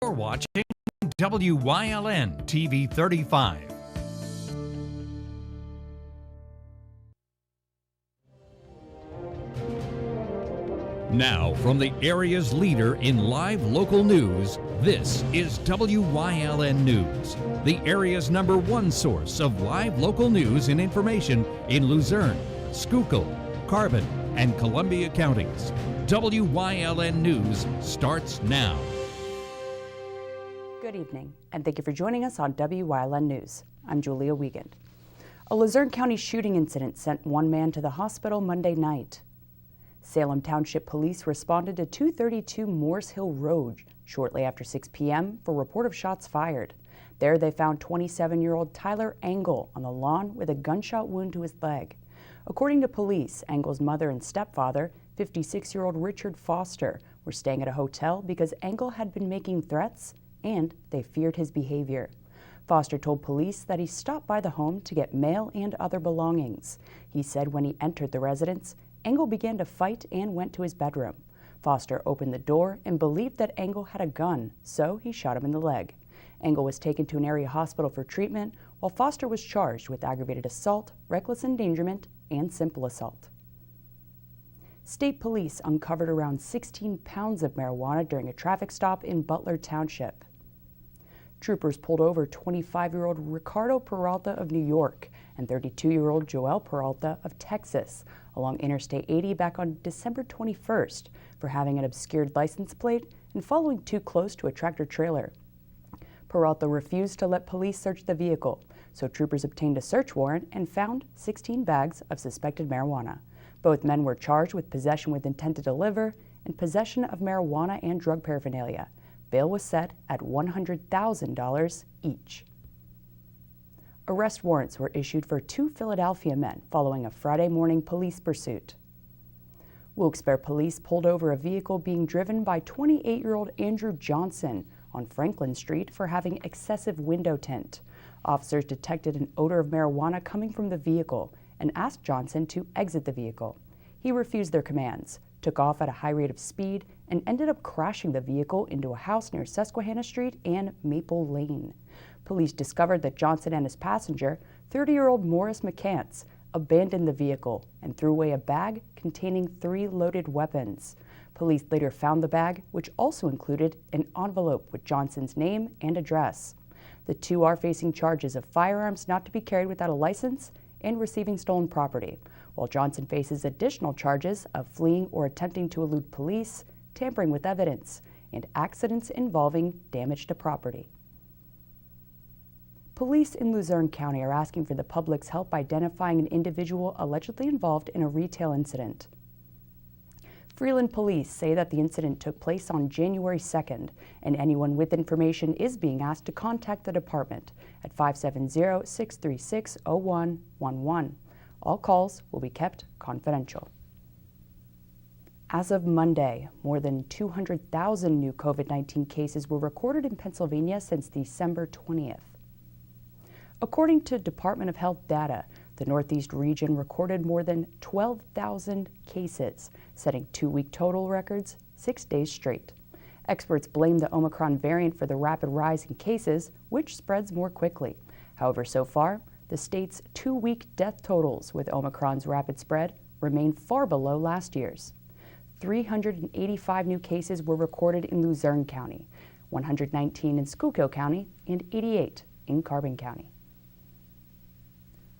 You're watching WYLN TV 35. Now, from the area's leader in live local news, this is WYLN News, the area's #1 source of live local news and information in Luzerne, Schuylkill, Carbon, and Columbia counties. WYLN News starts now. Good evening, and thank you for joining us on WYLN News. I'm Julia Wiegand. A Luzerne County shooting incident sent one man to the hospital Monday night. Salem Township Police responded to 232 Morse Hill Road shortly after 6 p.m. for a report of shots fired. There they found 27-year-old Tyler Engel on the lawn with a gunshot wound to his leg. According to police, Engel's mother and stepfather, 56-year-old Richard Foster, were staying at a hotel because Engel had been making threats and they feared his behavior. Foster told police that he stopped by the home to get mail and other belongings. He said when he entered the residence, Engel began to fight and went to his bedroom. Foster opened the door and believed that Engel had a gun, so he shot him in the leg. Engel was taken to an area hospital for treatment, while Foster was charged with aggravated assault, reckless endangerment, and simple assault. State police uncovered around 16 pounds of marijuana during a traffic stop in Butler Township. Troopers pulled over 25-year-old Ricardo Peralta of New York and 32-year-old Joel Peralta of Texas along Interstate 80 back on December 21st for having an obscured license plate and following too close to a tractor-trailer. Peralta refused to let police search the vehicle, so troopers obtained a search warrant and found 16 bags of suspected marijuana. Both men were charged with possession with intent to deliver and possession of marijuana and drug paraphernalia. Bail was set at $100,000 each. Arrest warrants were issued for 2 Philadelphia men following a Friday morning police pursuit. Wilkes-Barre police pulled over a vehicle being driven by 28-year-old Andrew Johnson on Franklin Street for having excessive window tint. Officers detected an odor of marijuana coming from the vehicle and asked Johnson to exit the vehicle. He refused their commands, took off at a high rate of speed, and ended up crashing the vehicle into a house near Susquehanna Street and Maple Lane. Police discovered that Johnson and his passenger, 30-year-old Morris McCants, abandoned the vehicle and threw away a bag containing 3 loaded weapons. Police later found the bag, which also included an envelope with Johnson's name and address. The two are facing charges of firearms not to be carried without a license and receiving stolen property, while Johnson faces additional charges of fleeing or attempting to elude police, tampering with evidence, and accidents involving damage to property. Police in Luzerne County are asking for the public's help identifying an individual allegedly involved in a retail incident. Freeland police say that the incident took place on January 2nd, and anyone with information is being asked to contact the department at 570-636-0111. All calls will be kept confidential. As of Monday, more than 200,000 new COVID-19 cases were recorded in Pennsylvania since December 20th. According to Department of Health data, the Northeast region recorded more than 12,000 cases, setting 2-week total records 6 days straight. Experts blame the Omicron variant for the rapid rise in cases, which spreads more quickly. However, so far, the state's 2-week death totals with Omicron's rapid spread remain far below last year's. 385 new cases were recorded in Luzerne County, 119 in Schuylkill County, and 88 in Carbon County.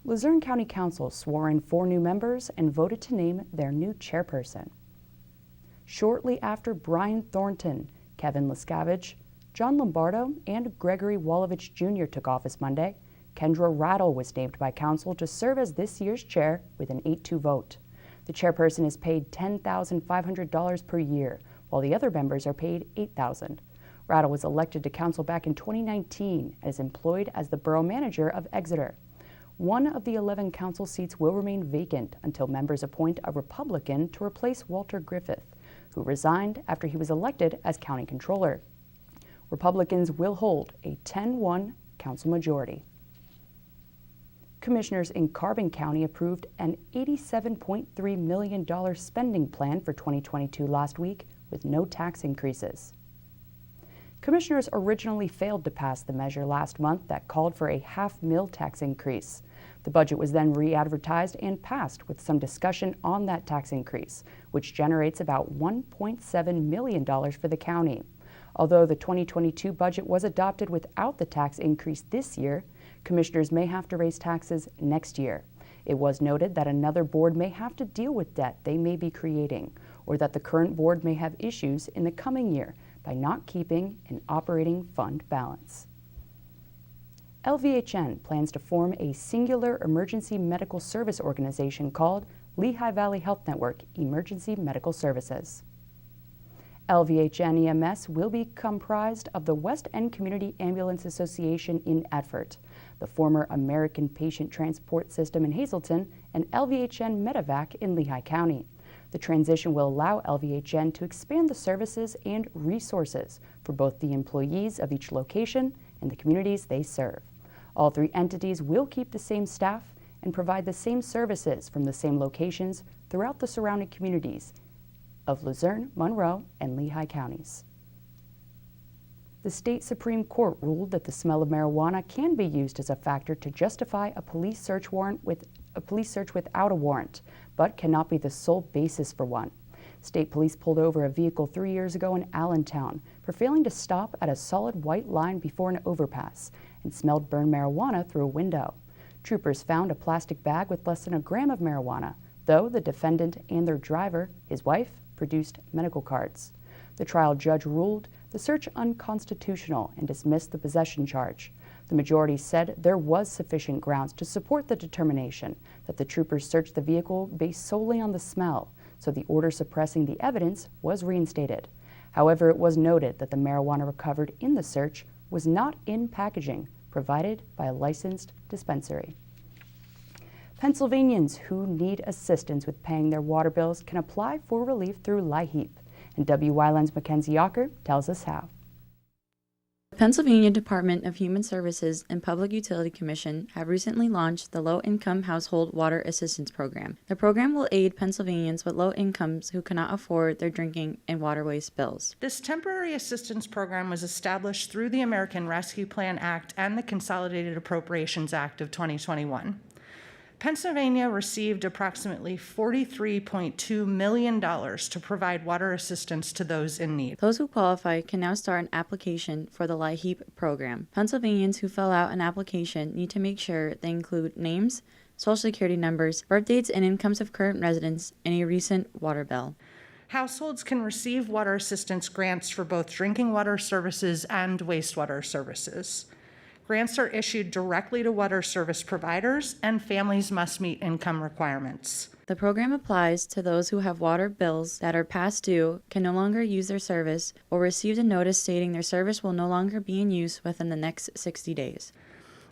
Luzerne County Council swore in 4 new members and voted to name their new chairperson. Shortly after Brian Thornton, Kevin Lescavage, John Lombardo, and Gregory Walovich Jr. took office Monday, Kendra Rattle was named by Council to serve as this year's chair with an 8-2 vote. The chairperson is paid $10,500 per year, while the other members are paid $8,000. Rattle was elected to Council back in 2019 and is employed as the borough manager of Exeter. One of the 11 council seats will remain vacant until members appoint a Republican to replace Walter Griffith, who resigned after he was elected as county controller. Republicans will hold a 10-1 council majority. Commissioners in Carbon County approved an $87.3 million spending plan for 2022 last week with no tax increases. Commissioners originally failed to pass the measure last month that called for a half-mil tax increase. The budget was then re-advertised and passed with some discussion on that tax increase, which generates about $1.7 million for the county. Although the 2022 budget was adopted without the tax increase this year, commissioners may have to raise taxes next year. It was noted that another board may have to deal with debt they may be creating, or that the current board may have issues in the coming year by not keeping an operating fund balance. LVHN plans to form a singular emergency medical service organization called Lehigh Valley Health Network Emergency Medical Services. LVHN EMS will be comprised of the West End Community Ambulance Association in Edford, the former American Patient Transport System in Hazelton, and LVHN Medevac in Lehigh County. The transition will allow LVHN to expand the services and resources for both the employees of each location and the communities they serve. All three entities will keep the same staff and provide the same services from the same locations throughout the surrounding communities of Luzerne, Monroe, and Lehigh counties. The state Supreme Court ruled that the smell of marijuana can be used as a factor to justify a police search without a warrant, but cannot be the sole basis for one. State police pulled over a vehicle 3 years ago in Allentown for failing to stop at a solid white line before an overpass and smelled burned marijuana through a window. Troopers found a plastic bag with less than a gram of marijuana, though the defendant and their driver, his wife, produced medical cards. The trial judge ruled the search unconstitutional and dismissed the possession charge. The majority said there was sufficient grounds to support the determination that the troopers searched the vehicle based solely on the smell, so the order suppressing the evidence was reinstated. However, it was noted that the marijuana recovered in the search was not in packaging provided by a licensed dispensary. Pennsylvanians who need assistance with paying their water bills can apply for relief through LIHEAP, and Wyln's Mackenzie Yocker tells us how. The Pennsylvania Department of Human Services and Public Utility Commission have recently launched the Low-Income Household Water Assistance Program. The program will aid Pennsylvanians with low incomes who cannot afford their drinking and water waste bills. This temporary assistance program was established through the American Rescue Plan Act and the Consolidated Appropriations Act of 2021. Pennsylvania received approximately $43.2 million to provide water assistance to those in need. Those who qualify can now start an application for the LIHEAP program. Pennsylvanians who fill out an application need to make sure they include names, social security numbers, birth dates and incomes of current residents, and a recent water bill. Households can receive water assistance grants for both drinking water services and wastewater services. Grants are issued directly to water service providers, and families must meet income requirements. The program applies to those who have water bills that are past due, can no longer use their service, or received a notice stating their service will no longer be in use within the next 60 days.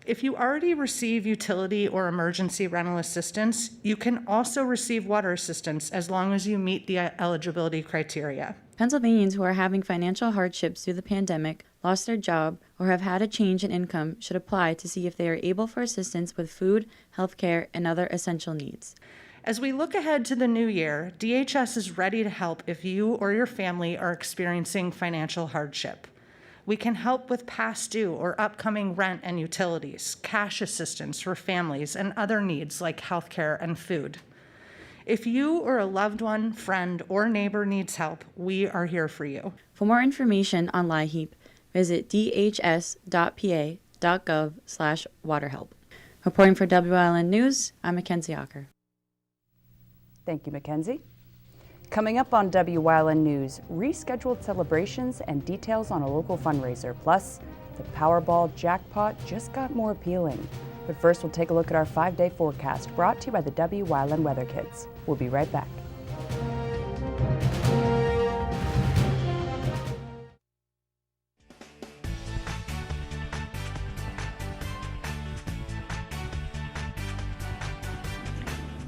If you already receive utility or emergency rental assistance, you can also receive water assistance as long as you meet the eligibility criteria. Pennsylvanians who are having financial hardships due to the pandemic, lost their job, or have had a change in income should apply to see if they are able for assistance with food, health care, and other essential needs. As we look ahead to the new year, DHS is ready to help if you or your family are experiencing financial hardship. We can help with past due or upcoming rent and utilities, cash assistance for families, and other needs like health care and food. If you or a loved one, friend, or neighbor needs help, we are here for you. For more information on LIHEAP, visit dhs.pa.gov/waterhelp. Reporting for Wyln News, I'm Mackenzie Yocker. Thank you, Mackenzie. Coming up on Wyln News, rescheduled celebrations and details on a local fundraiser. Plus, the Powerball jackpot just got more appealing. But first, we'll take a look at our 5-day forecast brought to you by the Wyln Weather Kids. We'll be right back.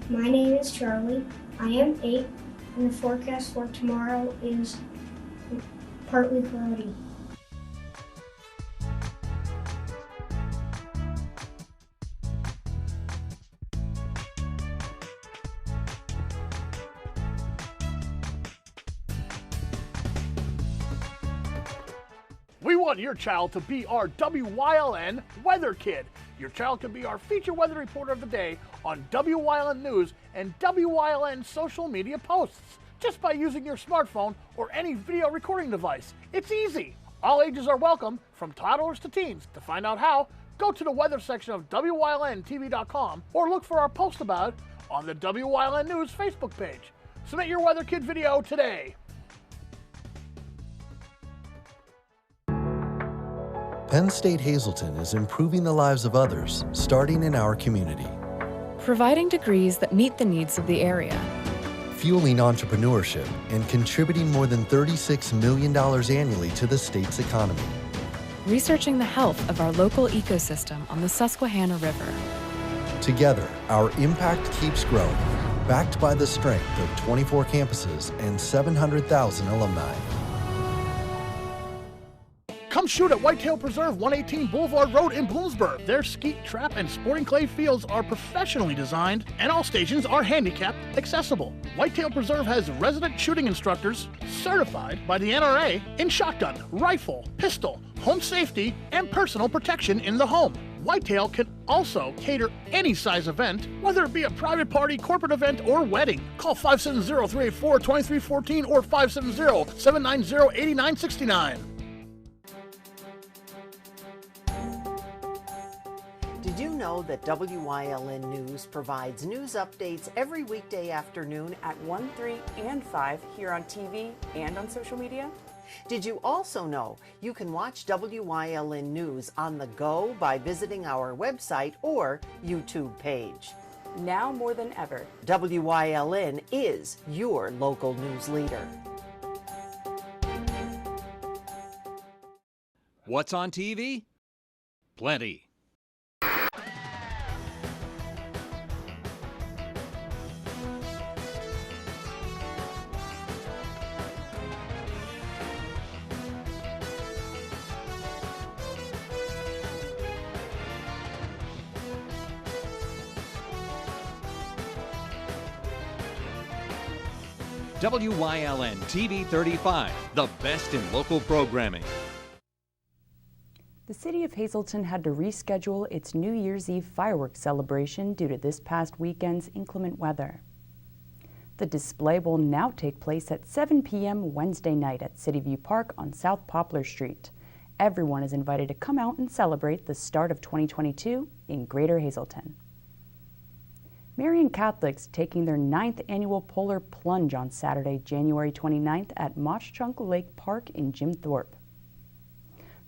My name is Charlie. I am 8, and the forecast for tomorrow is partly cloudy. We want your child to be our WYLN Weather Kid. Your child can be our feature weather reporter of the day on WYLN News and WYLN social media posts, just by using your smartphone or any video recording device. It's easy. All ages are welcome, from toddlers to teens. To find out how, go to the weather section of WYLNTV.com or look for our post about it on the WYLN News Facebook page. Submit your Weather Kid video today. Penn State Hazelton is improving the lives of others, starting in our community. Providing degrees that meet the needs of the area. Fueling entrepreneurship and contributing more than $36 million annually to the state's economy. Researching the health of our local ecosystem on the Susquehanna River. Together, our impact keeps growing, backed by the strength of 24 campuses and 700,000 alumni. Come shoot at Whitetail Preserve, 118 Boulevard Road in Bloomsburg. Their skeet, trap, and sporting clay fields are professionally designed, and all stations are handicap accessible. Whitetail Preserve has resident shooting instructors certified by the NRA in shotgun, rifle, pistol, home safety, and personal protection in the home. Whitetail can also cater any size event, whether it be a private party, corporate event, or wedding. Call 570-384-2314 or 570-790-8969. Did you know that WYLN News provides news updates every weekday afternoon At 1, 3, and 5 here on TV and on social media? Did you also know you can watch WYLN News on the go by visiting our website or YouTube page? Now more than ever, WYLN is your local news leader. What's on TV? Plenty. WYLN TV 35, the best in local programming. the city of Hazelton had to reschedule its New Year's Eve fireworks celebration due to this past weekend's inclement weather. The display will now take place at 7 p.m. Wednesday night at City View Park on South Poplar Street. Everyone is invited to come out and celebrate the start of 2022 in Greater Hazelton. Marian Catholics taking their 9th annual Polar Plunge on Saturday, January 29th at Mosh-Chunk Lake Park in Jim Thorpe.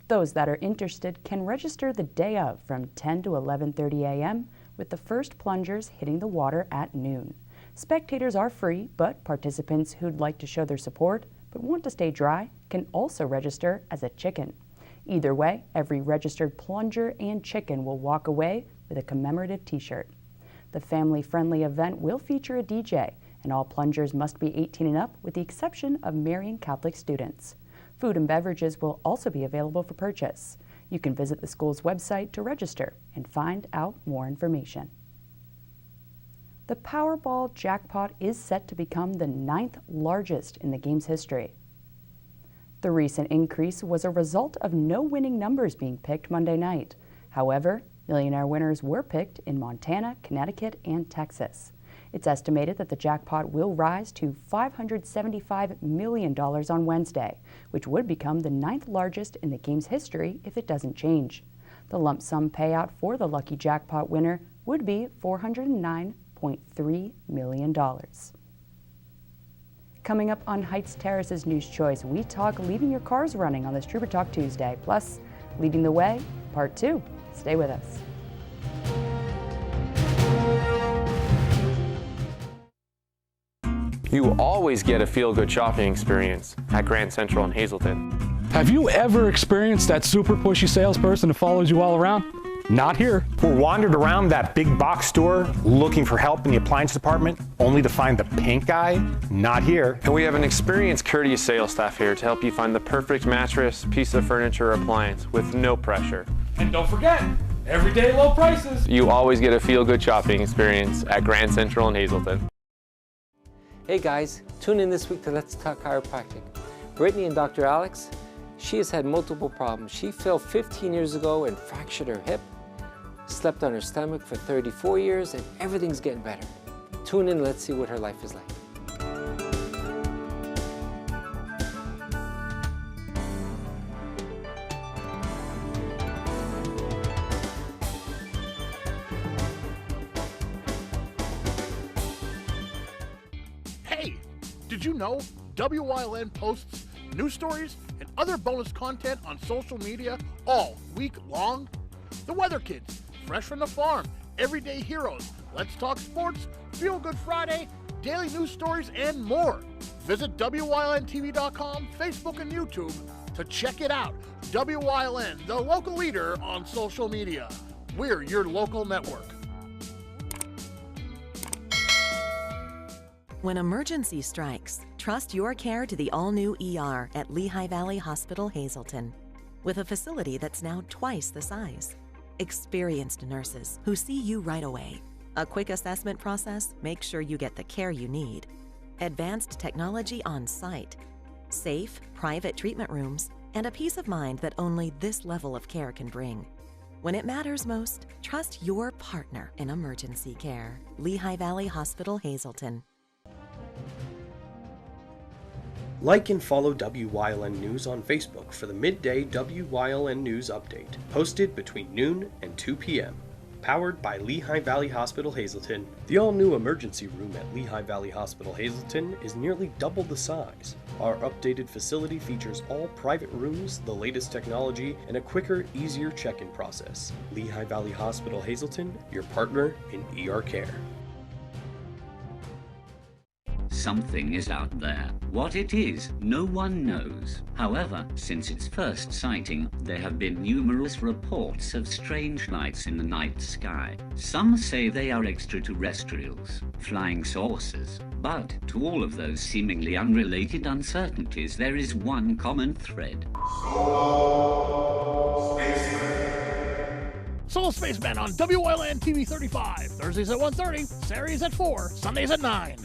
Those that are interested can register the day of from 10 to 11:30 a.m. with the first plungers hitting the water at noon. Spectators are free, but participants who'd like to show their support but want to stay dry can also register as a chicken. Either way, every registered plunger and chicken will walk away with a commemorative t-shirt. The family-friendly event will feature a DJ, and all plungers must be 18 and up with the exception of Marian Catholic students. Food and beverages will also be available for purchase. You can visit the school's website to register and find out more information. The Powerball jackpot is set to become the 9th largest in the game's history. The recent increase was a result of no winning numbers being picked Monday night. However, millionaire winners were picked in Montana, Connecticut, and Texas. It's estimated that the jackpot will rise to $575 million on Wednesday, which would become the 9th largest in the game's history if it doesn't change. The lump sum payout for the lucky jackpot winner would be $409.3 million. Coming up on Heights Terrace's News Choice, we talk leaving your cars running on this Trooper Talk Tuesday, plus Leading the Way, Part 2. Stay with us. You always get a feel-good shopping experience at Grand Central in Hazelton. Have you ever experienced that super pushy salesperson who follows you all around? Not here. Or wandered around that big box store looking for help in the appliance department, only to find the pink guy? Not here. And we have an experienced, courteous sales staff here to help you find the perfect mattress, piece of furniture, or appliance with no pressure. And don't forget, everyday low prices. You always get a feel-good shopping experience at Grand Central in Hazelton. Hey guys, tune in this week to Let's Talk Chiropractic. Brittany and Dr. Alex She has had multiple problems. She fell 15 years ago and fractured her hip, slept on her stomach for 34 years, and everything's getting better. Tune in, let's see what her life is like. Hey, did you know WYLN posts news stories and other bonus content on social media all week long? The Weather Kids, Fresh from the Farm, Everyday Heroes, Let's Talk Sports, Feel Good Friday, daily news stories, and more. Visit WYLNTV.com, Facebook, and YouTube to check it out. WYLN, the local leader on social media. We're your local network. When emergency strikes, trust your care to the all-new ER at Lehigh Valley Hospital, Hazelton. With a facility that's now twice the size. Experienced nurses who see you right away. A quick assessment process makes sure you get the care you need. Advanced technology on site. Safe, private treatment rooms, and a peace of mind that only this level of care can bring. When it matters most, trust your partner in emergency care. Lehigh Valley Hospital, Hazelton. Like and follow WYLN News on Facebook for the midday WYLN News update, posted between noon and 2 p.m. Powered by Lehigh Valley Hospital, Hazelton. The all-new emergency room at Lehigh Valley Hospital, Hazelton is nearly double the size. Our updated facility features all private rooms, the latest technology, and a quicker, easier check-in process. Lehigh Valley Hospital, Hazelton, your partner in ER care. Something is out there. What it is, no one knows. However, since its first sighting, there have been numerous reports of strange lights in the night sky. Some say they are extraterrestrials, flying saucers. But to all of those seemingly unrelated uncertainties, there is one common thread. Solo Spaceman on WYLN TV 35. Thursdays at 1:30, Saturdays at 4, Sundays at 9.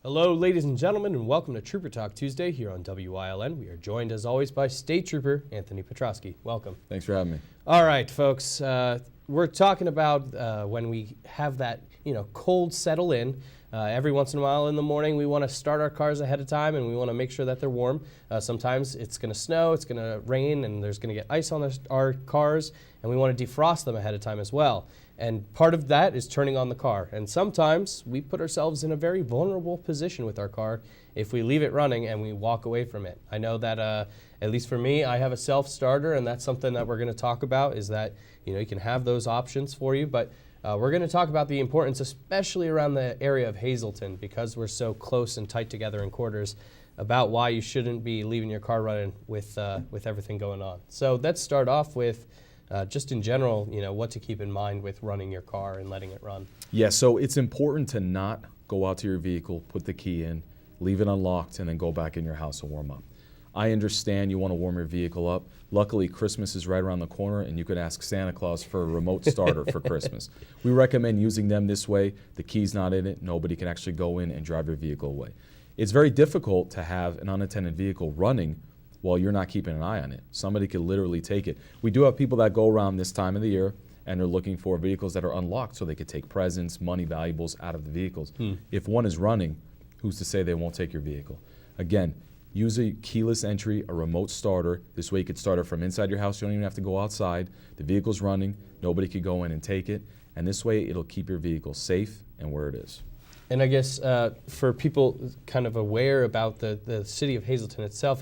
Hello, ladies and gentlemen, and welcome to Trooper Talk Tuesday here on WYLN. We are joined, as always, by State Trooper Anthony Petrosky. Welcome. Thanks for having me. All right, folks. We're talking about when we have that, cold settle in. Every once in a while in the morning, we want to start our cars ahead of time, and we want to make sure that they're warm. Sometimes it's going to snow, it's going to rain, and there's going to get ice on our cars, and we want to defrost them ahead of time as well. And part of that is turning on the car. And sometimes we put ourselves in a very vulnerable position with our car if we leave it running and we walk away from it. I know that, at least for me, I have a self-starter, and that's something that we're going to talk about, is that you can have those options for you. But we're going to talk about the importance, especially around the area of Hazelton, because we're so close and tight together in quarters, about why you shouldn't be leaving your car running with everything going on. So let's start off with just in general, what to keep in mind with running your car and letting it run. Yeah, so it's important to not go out to your vehicle, put the key in, leave it unlocked, and then go back in your house and warm up. I understand you want to warm your vehicle up. Luckily, Christmas is right around the corner, and you could ask Santa Claus for a remote starter for Christmas. We recommend using them this way. The key's not in it. Nobody can actually go in and drive your vehicle away. It's very difficult to have an unattended vehicle running while you're not keeping an eye on it. Somebody could literally take it. We do have people that go around this time of the year and they're looking for vehicles that are unlocked so they could take presents, money, valuables out of the vehicles. If one is running, who's to say they won't take your vehicle? Again, use a keyless entry, a remote starter. This way you could start it from inside your house. You don't even have to go outside. The vehicle's running. Nobody could go in and take it. And this way it'll keep your vehicle safe and where it is. And I guess for people kind of aware about the city of Hazelton itself,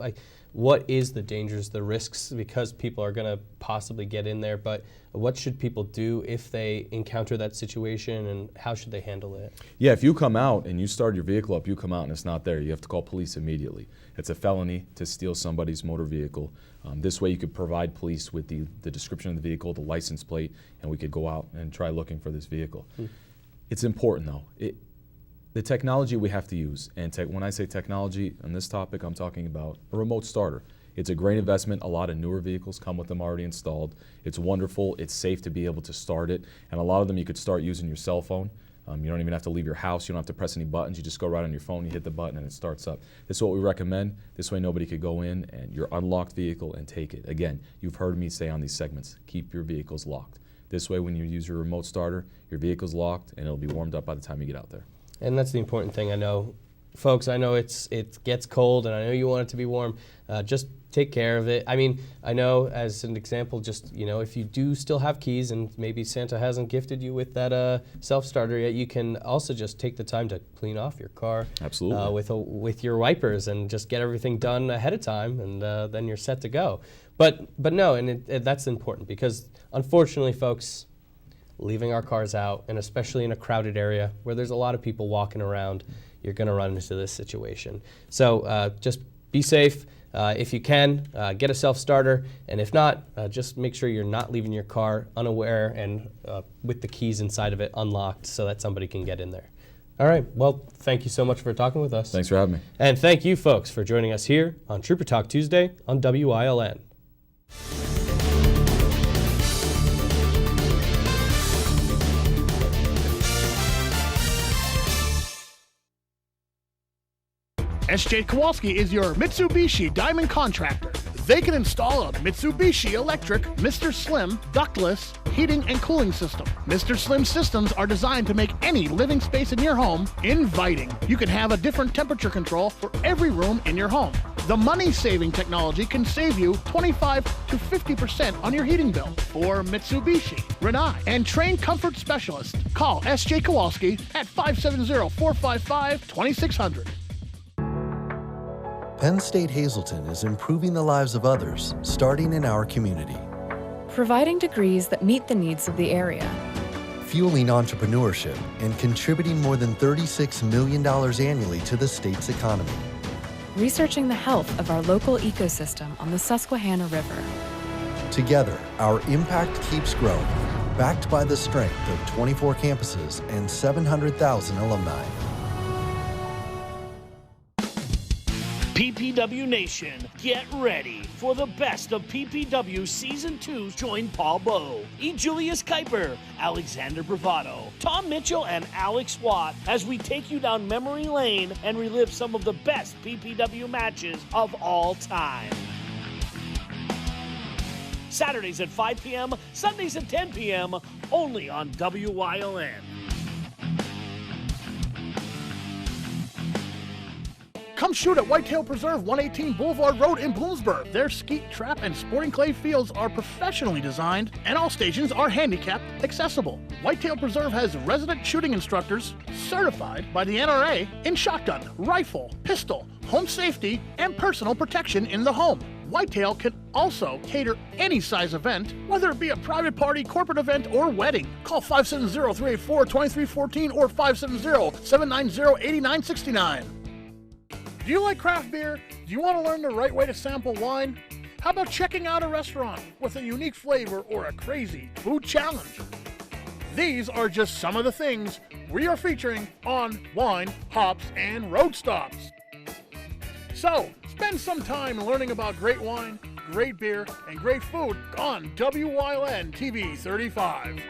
what is the dangers, the risks, because people are going to possibly get in there, but what should people do if they encounter that situation, and how should they handle it? Yeah, if you come out and you start your vehicle up, you come out and it's not there, you have to call police immediately. It's a felony to steal somebody's motor vehicle. This way you could provide police with the description of the vehicle, the license plate, and we could go out and try looking for this vehicle. It's important though. The technology we have to use, and when I say technology on this topic, I'm talking about a remote starter. It's a great investment. A lot of newer vehicles come with them already installed. It's wonderful. It's safe to be able to start it. And a lot of them you could start using your cell phone. You don't even have to leave your house. You don't have to press any buttons. You just go right on your phone, you hit the button, and it starts up. This is what we recommend. This way nobody could go in and your unlocked vehicle and take it. Again, you've heard me say on these segments, keep your vehicles locked. This way when you use your remote starter, your vehicle's locked and it'll be warmed up by the time you get out there. And that's the important thing. I know, folks, I know it gets cold and I know you want it to be warm. Just take care of it. I mean, I know as an example, just, if you do still have keys and maybe Santa hasn't gifted you with that self-starter yet, you can also just take the time to clean off your car. Absolutely. With your wipers and just get everything done ahead of time, and then you're set to go. But no, and that's important because unfortunately, folks, leaving our cars out, and especially in a crowded area where there's a lot of people walking around, you're going to run into this situation. So just be safe. If you can, get a self-starter, and if not, just make sure you're not leaving your car unaware and with the keys inside of it unlocked so that somebody can get in there. All right, well, thank you so much for talking with us. Thanks for having me. And thank you, folks, for joining us here on Trooper Talk Tuesday on Wyln. SJ Kowalski is your Mitsubishi Diamond Contractor. They can install a Mitsubishi electric Mr. Slim ductless heating and cooling system. Mr. Slim systems are designed to make any living space in your home inviting. You can have a different temperature control for every room in your home. The money-saving technology can save you 25 to 50% on your heating bill. For Mitsubishi, Rinnai, and trained comfort specialists, call SJ Kowalski at 570-455-2600. Penn State Hazelton is improving the lives of others, starting in our community. Providing degrees that meet the needs of the area. Fueling entrepreneurship and contributing more than $36 million annually to the state's economy. Researching the health of our local ecosystem on the Susquehanna River. Together, our impact keeps growing, backed by the strength of 24 campuses and 700,000 alumni. PPW Nation, get ready for the best of PPW Season 2. Join Paul Bowe, E. Julius Kuiper, Alexander Bravado, Tom Mitchell, and Alex Watt as we take you down memory lane and relive some of the best PPW matches of all time. Saturdays at 5 p.m., Sundays at 10 p.m., only on WYLN. Come shoot at Whitetail Preserve, 118 Boulevard Road in Bloomsburg. Their skeet, trap, and sporting clay fields are professionally designed, and all stations are handicap accessible. Whitetail Preserve has resident shooting instructors certified by the NRA in shotgun, rifle, pistol, home safety, and personal protection in the home. Whitetail can also cater any size event, whether it be a private party, corporate event, or wedding. Call 570-384-2314 or 570-790-8969. Do you like craft beer? Do you want to learn the right way to sample wine? How about checking out a restaurant with a unique flavor or a crazy food challenge? These are just some of the things we are featuring on Wine, Hops, and Road Stops. So, spend some time learning about great wine, great beer, and great food on WYLN TV 35.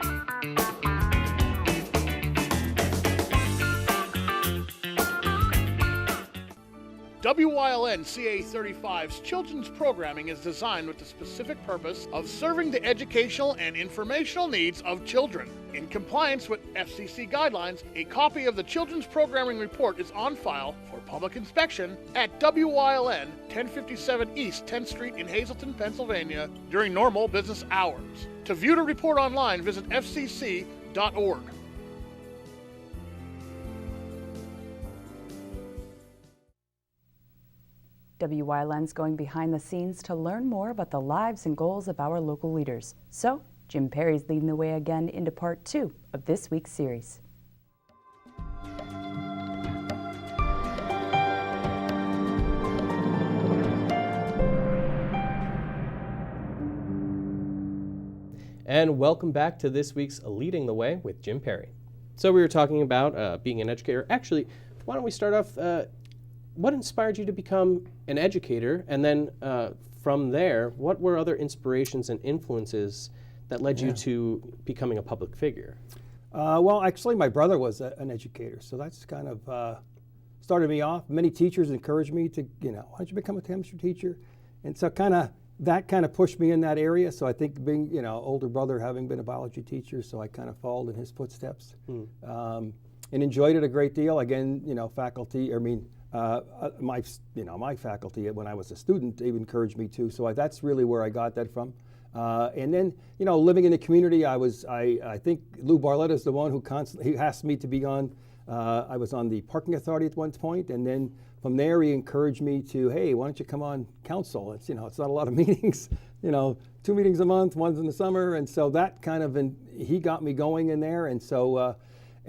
WYLN CA35's children's programming is designed with the specific purpose of serving the educational and informational needs of children. In compliance with FCC guidelines, a copy of the Children's Programming Report is on file for public inspection at WYLN 1057 East 10th Street in Hazelton, Pennsylvania during normal business hours. To view the report online, visit fcc.org. WYLN's going behind the scenes to learn more about the lives and goals of our local leaders. So, Jim Perry's leading the way again into part 2 of this week's series. And welcome back to this week's Leading the Way with Jim Perry. So we were talking about being an educator. Actually, why don't we start off what inspired you to become an educator? And then from there, what were other inspirations and influences that led you to becoming a public figure? Well, actually, my brother was an educator, so that's kind of started me off. Many teachers encouraged me to, why don't you become a chemistry teacher? And so that kind of pushed me in that area. So I think being, older brother, having been a biology teacher, so I kind of followed in his footsteps. And enjoyed it a great deal. Again, faculty, my faculty when I was a student, they encouraged me too. So that's really where I got that from. And then, living in the community, I think Lou Barletta is the one who he asked me to be on. I was on the parking authority at one point, and then from there he encouraged me to, hey, why don't you come on council? It's it's not a lot of meetings, 2 meetings a month, one's in the summer, and so that kind of he got me going in there, and so.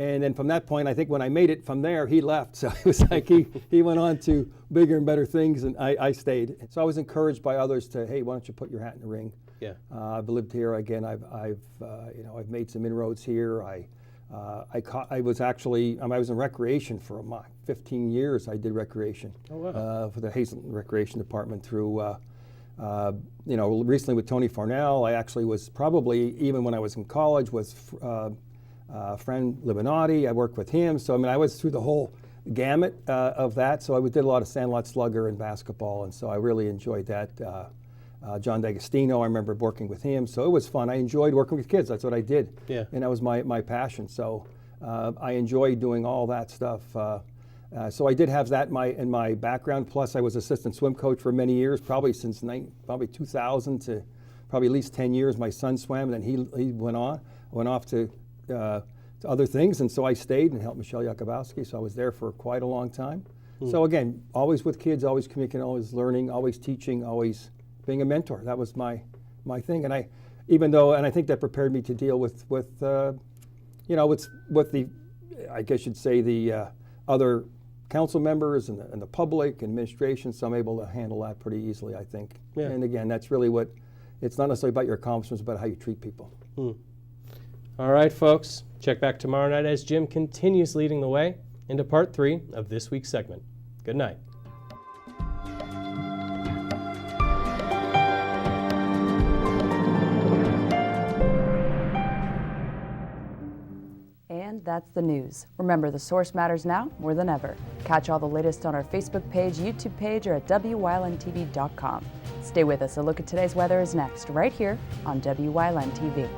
And then from that point, I think when I made it from there, he left. So it was like he went on to bigger and better things, and I stayed. So I was encouraged by others to, hey, why don't you put your hat in the ring? Yeah. I've lived here again. I've made some inroads here. I was in recreation for 15 years. I did recreation. Oh, wow. For the Hazelton Recreation Department through. Recently with Tony Farnell, I actually was probably even when I was in college was. Friend Limonati, I worked with him, so I was through the whole gamut of that. So I did a lot of Sandlot Slugger and basketball, and so I really enjoyed that. John D'Agostino, I remember working with him, so it was fun. I enjoyed working with kids. That's what I did, and that was my passion. So I enjoyed doing all that stuff. So I did have that in my background. Plus, I was assistant swim coach for many years, probably since 2000 to probably at least 10 years. My son swam, and then he went off to other things, and so I stayed and helped Michelle Yakubowski, so I was there for quite a long time. So again, always with kids, always communicating, always learning, always teaching, always being a mentor. That was my thing, and I think that prepared me to deal with the, I guess you'd say the other council members and the public administration, so I'm able to handle that pretty easily, I think. Yeah. And again, that's really it's not necessarily about your accomplishments, but how you treat people. All right, folks, check back tomorrow night as Jim continues leading the way into part 3 of this week's segment. Good night. And that's the news. Remember, the source matters now more than ever. Catch all the latest on our Facebook page, YouTube page, or at WYLNTV.com. Stay with us. A look at today's weather is next, right here on WYLN TV.